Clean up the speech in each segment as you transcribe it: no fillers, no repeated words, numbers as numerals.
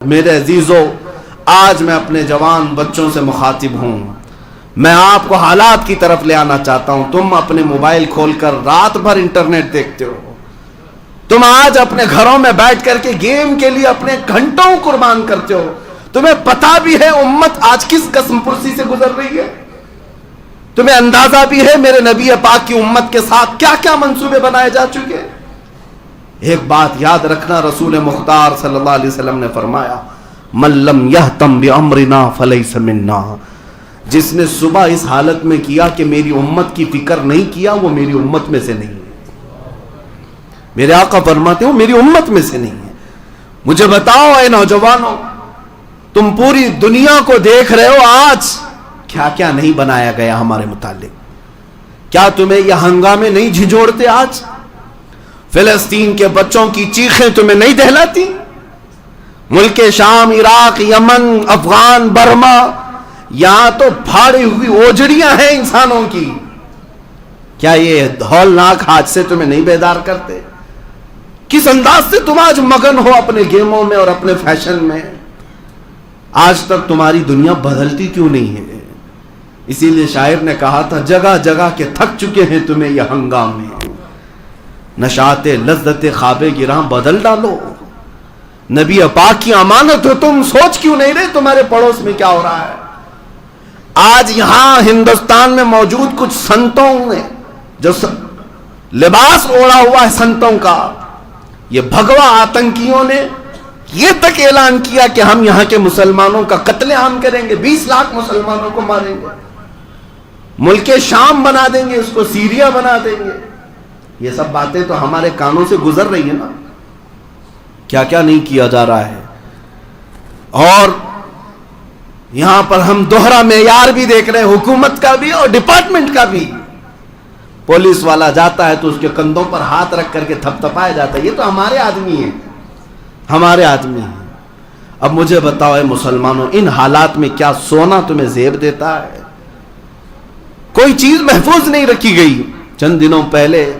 میرے عزیزو، آج میں اپنے جوان بچوں سے مخاطب ہوں۔ میں آپ کو حالات کی طرف لے آنا چاہتا ہوں۔ تم اپنے موبائل کھول کر رات بھر انٹرنیٹ دیکھتے ہو۔ تم آج اپنے گھروں میں بیٹھ کر کے گیم کے لیے اپنے گھنٹوں قربان کرتے ہو۔ تمہیں پتا بھی ہے امت آج کس قسم پرسی سے گزر رہی ہے؟ تمہیں اندازہ بھی ہے میرے نبی پاک کی امت کے ساتھ کیا کیا منصوبے بنائے جا چکے؟ ایک بات یاد رکھنا، رسول مختار صلی اللہ علیہ وسلم نے فرمایا، من لم یہتم بامرنا فلیس منا۔ جس نے صبح اس حالت میں کیا کہ میری امت کی فکر نہیں کیا، وہ میری امت میں سے نہیں ہے۔ میرے آقا فرماتے ہیں وہ میری امت میں سے نہیں ہے۔ مجھے بتاؤ اے نوجوانوں، تم پوری دنیا کو دیکھ رہے ہو، آج کیا کیا نہیں بنایا گیا ہمارے متعلق؟ کیا تمہیں یہ ہنگامے نہیں جھنجھوڑتے؟ آج فلسطین کے بچوں کی چیخیں تمہیں نہیں دہلاتی؟ ملک شام، عراق، یمن، افغان، برما، یہاں تو پھاڑی ہوئی اوجڑیاں ہیں انسانوں کی۔ کیا یہ ہولناک حادثے تمہیں نہیں بیدار کرتے؟ کس انداز سے تم آج مگن ہو اپنے گیموں میں اور اپنے فیشن میں؟ آج تک تمہاری دنیا بدلتی کیوں نہیں ہے؟ اسی لیے شاعر نے کہا تھا، جگہ جگہ کے تھک چکے ہیں تمہیں یہ ہنگامے، نشاط لذت خواب گراں بدل ڈالو۔ نبی پاک کی امانت ہو، تم سوچ کیوں نہیں رہے تمہارے پڑوس میں کیا ہو رہا ہے؟ آج یہاں ہندوستان میں موجود کچھ سنتوں نے جو لباس اوڑا ہوا ہے سنتوں کا، یہ بھگوا آتنکیوں نے یہ تک اعلان کیا کہ ہم یہاں کے مسلمانوں کا قتل عام کریں گے، 20 لاکھ مسلمانوں کو ماریں گے، ملک شام بنا دیں گے، اس کو سیریا بنا دیں گے۔ یہ سب باتیں تو ہمارے کانوں سے گزر رہی ہیں نا۔ کیا کیا نہیں کیا جا رہا ہے؟ اور یہاں پر ہم دوہرا معیار بھی دیکھ رہے ہیں، حکومت کا بھی اور ڈپارٹمنٹ کا بھی۔ پولیس والا جاتا ہے تو اس کے کندھوں پر ہاتھ رکھ کر کے تھپ تھپایا جاتا ہے، یہ تو ہمارے آدمی ہیں، ہمارے آدمی ہیں۔ اب مجھے بتاؤ اے مسلمانوں، ان حالات میں کیا سونا تمہیں زیب دیتا ہے؟ کوئی چیز محفوظ نہیں رکھی گئی۔ چند دنوں پہلے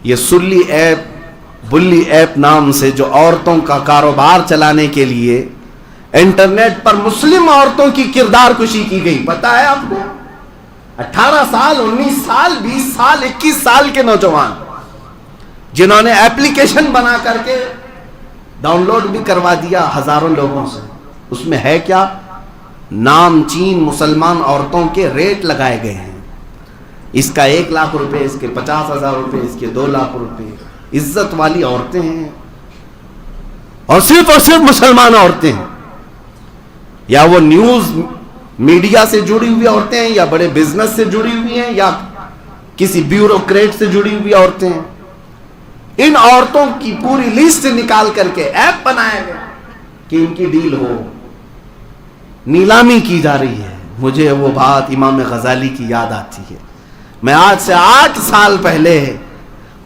یہ سلی ایپ، بلی ایپ نام سے جو عورتوں کا کاروبار چلانے کے لیے انٹرنیٹ پر مسلم عورتوں کی کردار کشی کی گئی، پتا ہے آپ کو؟ 18 سال، 19 سال، 20 سال، 21 سال کے نوجوان جنہوں نے ایپلیکیشن بنا کر کے ڈاؤن لوڈ بھی کروا دیا ہزاروں لوگوں سے۔ اس میں ہے کیا؟ نام چین مسلمان عورتوں کے ریٹ لگائے گئے ہیں، اس کا 1 لاکھ روپے، اس کے 50,000 روپے، اس کے 2 لاکھ روپے۔ عزت والی عورتیں ہیں اور صرف مسلمان عورتیں ہیں، یا وہ نیوز میڈیا سے جڑی ہوئی عورتیں ہیں، یا بڑے بزنس سے جڑی ہوئی ہیں، یا کسی بیوروکریٹ سے جڑی ہوئی عورتیں ہیں۔ ان عورتوں کی پوری لسٹ نکال کر کے ایپ بنایا گیا کہ ان کی ڈیل ہو، نیلامی کی جا رہی ہے۔ مجھے وہ بات امام غزالی کی یاد آتی ہے۔ میں آج سے 8 سال پہلے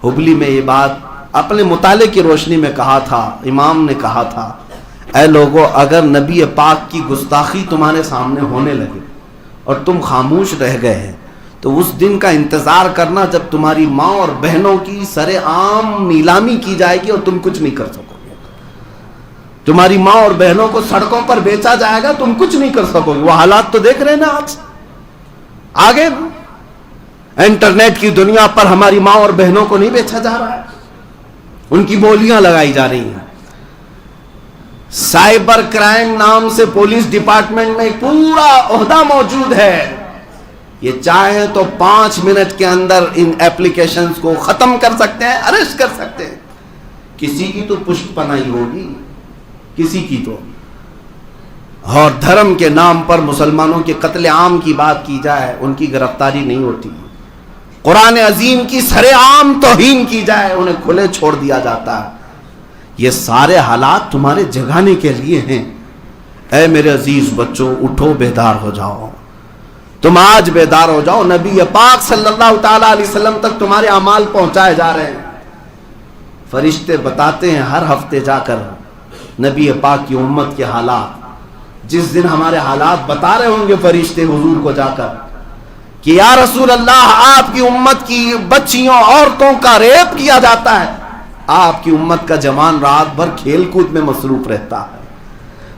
ہبلی میں یہ بات اپنے مطالعے کی روشنی میں کہا تھا۔ امام نے کہا تھا، اے لوگو، اگر نبی پاک کی گستاخی تمہارے سامنے ہونے لگے اور تم خاموش رہ گئے تو اس دن کا انتظار کرنا جب تمہاری ماں اور بہنوں کی سر عام نیلامی کی جائے گی اور تم کچھ نہیں کر سکو گے۔ تمہاری ماں اور بہنوں کو سڑکوں پر بیچا جائے گا، تم کچھ نہیں کر سکو گے۔ وہ حالات تو دیکھ رہے ہیں نا آج آگے۔ انٹرنیٹ کی دنیا پر ہماری ماں اور بہنوں کو نہیں بیچا جا رہا ہے، ان کی بولیاں لگائی جا رہی ہیں۔ سائبر کرائم نام سے پولیس ڈپارٹمنٹ میں ایک پورا عہدہ موجود ہے، یہ چاہے تو 5 منٹ کے اندر ان ایپلیکیشنز کو ختم کر سکتے ہیں، اریسٹ کر سکتے ہیں۔ کسی کی تو پشت پناہی ہوگی، کسی کی تو۔ اور دھرم کے نام پر مسلمانوں کے قتل عام کی بات کی جائے، ان کی گرفتاری نہیں ہوتی۔ قرآن عظیم کی سر عام توہین کی جائے، انہیں کھلے چھوڑ دیا جاتا ہے۔ یہ سارے حالات تمہارے جگانے کے لیے ہیں۔ اے میرے عزیز بچوں، اٹھو، بیدار ہو جاؤ۔ تم آج بیدار ہو جاؤ۔ نبی پاک صلی اللہ تعالیٰ علیہ وسلم تک تمہارے اعمال پہنچائے جا رہے ہیں۔ فرشتے بتاتے ہیں ہر ہفتے جا کر نبی پاک کی امت کے حالات۔ جس دن ہمارے حالات بتا رہے ہوں گے فرشتے حضور کو جا کر کہ یا رسول اللہ، آپ کی امت کی بچیوں عورتوں کا ریپ کیا جاتا ہے، آپ کی امت کا جوان رات بھر کھیل کود میں مصروف رہتا ہے،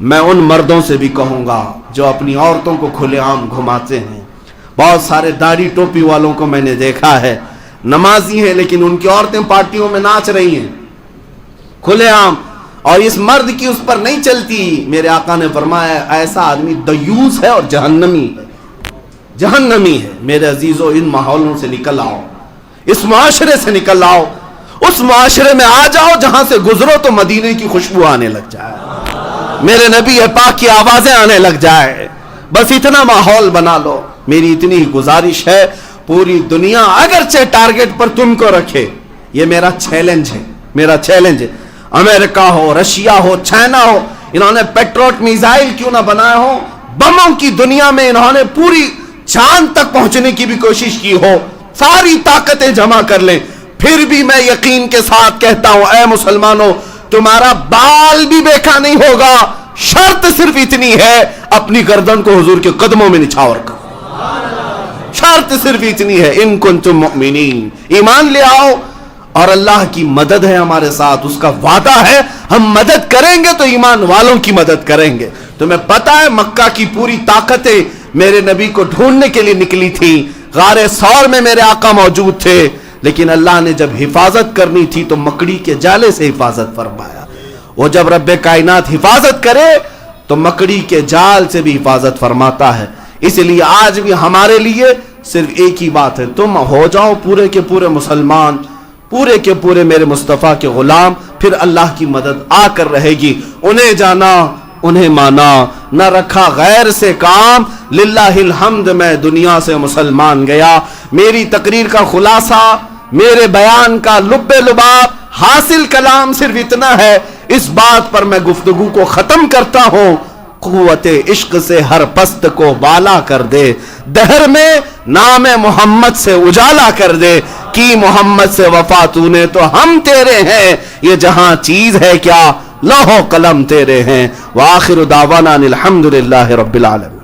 میں ان مردوں سے بھی کہوں گا جو اپنی عورتوں کو کھلے عام گھماتے ہیں. بہت سارے داڑھی ٹوپی والوں کو میں نے دیکھا ہے, نمازی ہیں لیکن ان کی عورتیں پارٹیوں میں ناچ رہی ہیں کھلے عام, اور اس مرد کی اس پر نہیں چلتی. میرے آقا نے فرمایا ایسا آدمی دیوس ہے اور جہنمی ہے, جہنمی ہے. میرے عزیزو, ان ماحولوں سے نکل آؤ, اس معاشرے سے نکل آؤ, اس معاشرے میں آ جاؤ جہاں سے گزرو تو مدینے کی خوشبو آنے لگ جائے, میرے نبی پاک کی آوازیں آنے لگ جائے. بس اتنا ماحول بنا لو. میری اتنی ہی گزارش ہے, پوری دنیا اگرچہ ٹارگٹ پر تم کو رکھے, یہ میرا چیلنج ہے, میرا چیلنج ہے. امریکہ ہو, رشیا ہو, چائنا ہو, انہوں نے پیٹروٹ میزائل کیوں نہ بنائے ہو, بموں کی دنیا میں انہوں نے پوری چاند تک پہنچنے کی بھی کوشش کی ہو, ساری طاقتیں جمع کر لیں, پھر بھی میں یقین کے ساتھ کہتا ہوں اے مسلمانوں, تمہارا بال بھی بیکا نہیں ہوگا. شرط صرف اتنی ہے, اپنی گردن کو حضور کے قدموں میں نچھاور کرو. شرط صرف اتنی ہے, ان کنتم مؤمنین, ایمان لے آؤ. اور اللہ کی مدد ہے ہمارے ساتھ, اس کا وعدہ ہے ہم مدد کریں گے تو ایمان والوں کی مدد کریں گے. تمہیں پتا ہے مکہ کی پوری طاقتیں میرے نبی کو ڈھونڈنے کے لیے نکلی تھی. غار ثور میں میرے آقا موجود تھے, لیکن اللہ نے جب حفاظت کرنی تھی تو مکڑی کے جالے سے حفاظت فرمایا. وہ جب رب کائنات حفاظت کرے تو مکڑی کے جال سے بھی حفاظت فرماتا ہے. اس لیے آج بھی ہمارے لیے صرف ایک ہی بات ہے, تم ہو جاؤ پورے کے پورے مسلمان, پورے کے پورے میرے مصطفیٰ کے غلام, پھر اللہ کی مدد آ کر رہے گی. انہیں جانا, انہیں مانا, نہ رکھا غیر سے کام, للہ الحمد میں دنیا سے مسلمان گیا. میری تقریر کا خلاصہ, میرے بیان کا لب لباب, حاصل کلام صرف اتنا ہے. اس بات پر میں گفتگو کو ختم کرتا ہوں, قوت عشق سے ہر پست کو بالا کر دے, دہر میں نام محمد سے اجالا کر دے. کی محمد سے وفا تو نے تو ہم تیرے ہیں, یہ جہاں چیز ہے کیا لوح و قلم تیرے ہیں. وآخر دعوانا الحمدللہ رب العالمین.